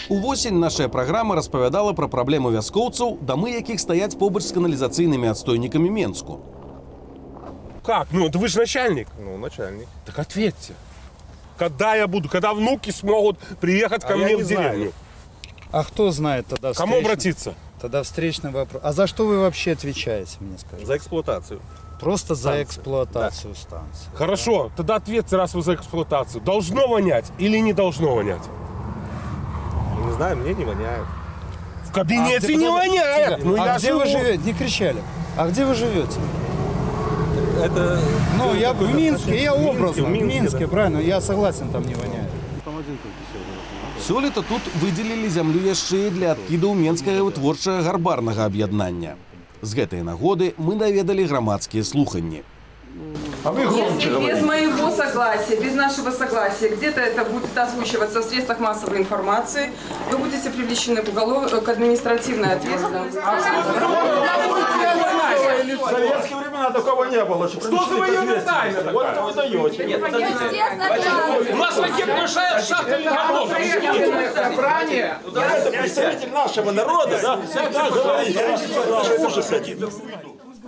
Увосень наша праграма распавядала пра праблему вяскоўцаў, дамы якіх стаяць побач з каналізацыйнымі адстойнікамі Менску. Как? Ну, это вы же начальник. Ну, начальник. Так ответьте. Когда я буду? Когда внуки смогут приехать ко мне в деревню? А кто знает тогда? Кому обратиться? Тогда встречный вопрос. А за что вы вообще отвечаете, мне скажите? За эксплуатацию. Просто за эксплуатацию станции. Хорошо, тогда ответьте, раз вы за эксплуатацию. Должно вонять или не должно вонять? Не знаю, мне не воняет. В кабинете не воняет! Ну, а где вы живете? Не кричали. А где вы живете? Это... Ну, я в Минске, я образно. В Минске, да. правильно, я согласен, там не воняет. Сёлета тут выделілі зямлю яшчэ і для адкідаў Менскага вытворчага гарбарнага аб'яднання. З гэтай нагоды мы даведалі грамадскія слуханні. Если без моего согласия, без нашего согласия, где-то это будет озвучиваться в средствах массовой информации, вы будете привлечены к административной ответственности. В советские времена такого не было. Что за военная тайна такая? Вот это вы даете. У нас ракетная шахта не работает. Это представитель нашего народа, да? Всегда говорит.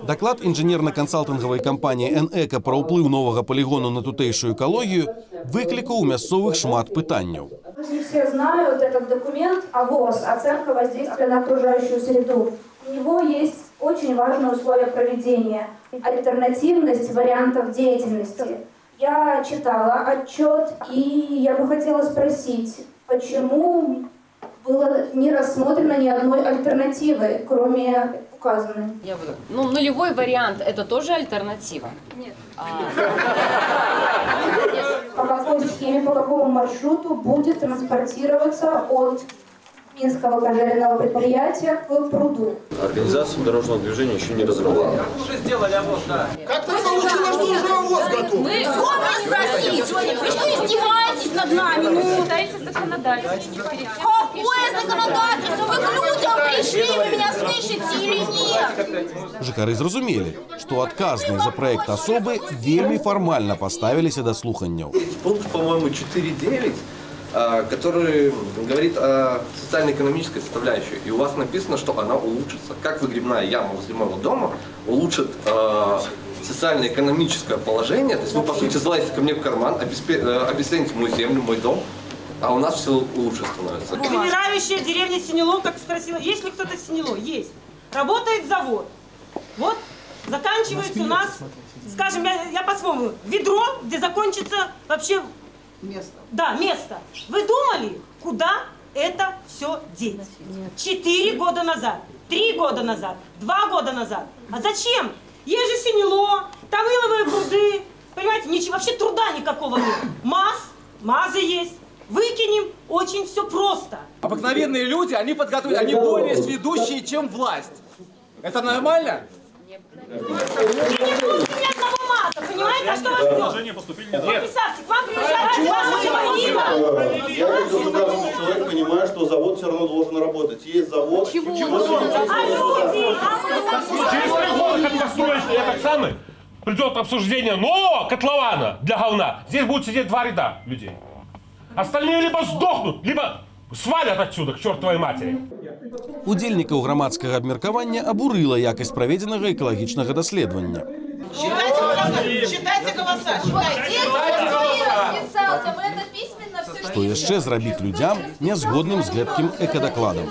Даклад інжынерна-кансалтынгавай кампаніі «Энэка» пра ўплыў новага полігону на тутэйшую экалогію выклікаў у мясцовых шмат пытанняў. Не все знают этот документ ОВОС, оценка воздействия на окружающую среду. У него есть очень важные условия проведения, альтернативность вариантов деятельности. Я читала отчет, и я бы хотела спросить, почему было не рассмотрено ни одной альтернативы, кроме указанной? Ну, нулевой вариант – это тоже альтернатива? Нет. По какой схеме, по какому маршруту будет транспортироваться от Минского кожевенного предприятия к пруду? Организацию дорожного движения еще не разработала. Уже сделали ОВОС, да. Как так получилось, что уже ОВОС готов? Мы спросить, вы что издеваетесь над нами? Ну, дайте законодательство. Какое законодательство? Вы к людям пришли, вы меня слышите или нет? Жыхары зразумелі, што адказныя за праект асобы вельмі фармальна паставіліся да слуханняў. Пункт, по-моему, 4.9, который говорит о социально-экономической составляющей. И у вас написано, что она улучшится. Как выгребная яма возле моего дома улучшит социально-экономическое положение. То есть вы, по сути, залазите ко мне в карман, обесцените мою землю, мой дом, а у нас все лучше становится. Умирающая деревня Синело, как спросила, есть ли кто-то в Синело? Есть. Работает завод. Вот заканчивается у нас, скажем, я по-своему, ведро, где закончится вообще... Место. Да, место. Вы думали, куда это все деть? 4 года назад, 3 года назад, 2 года назад. А зачем? Есть же Синело, там иловые пруды. Понимаете, ничего, вообще труда никакого нет. МАЗы есть. Выкинем, очень все просто. Обыкновенные люди, они подготовлены, они более сведущие, чем власть. Это нормально? Нет одного МАЗа, понимаете, а что вас ждет? Представьте, к вам приезжает ваша Я как государственный человек понимаю, что завод все равно должен работать. Есть завод. А люди? Через 3 года, как построить этот самый, придет обсуждение нового котлована для говна. Здесь будут сидеть 2 ряда людей. Остальные либо сдохнут, либо свалят отсюда, к чертовой матери. Удзельнікаў грамадскага абмеркавання абурыла якасць праведзенага экалагічнага даследавання. Считайте голоса, Што яшчэ зрабіць людзям, нязгодным з гэткім экадакладам?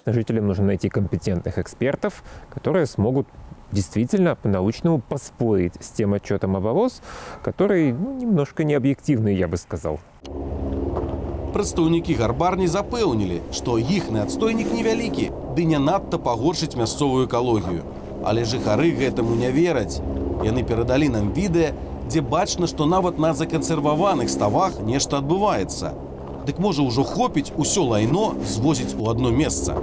Жителям нужно найти компетентных экспертов, которые смогут действительно по-научному поспорить с тем отчетом ОВОС, который немножко необъективный, я бы сказал. Прадстаўнікі гарбарні запэўнілі, што іхны адстойнік невялікі, ды не надта пагоршыць мясцовую экалогію. Але жыхары гэтаму не вераць. Яны перадалі нам відэа, дзе бачна, што нават на закансерваваных ставах нешта адбываецца. Дык можа ўжо хопіць усё лайно звозіць у адно месца.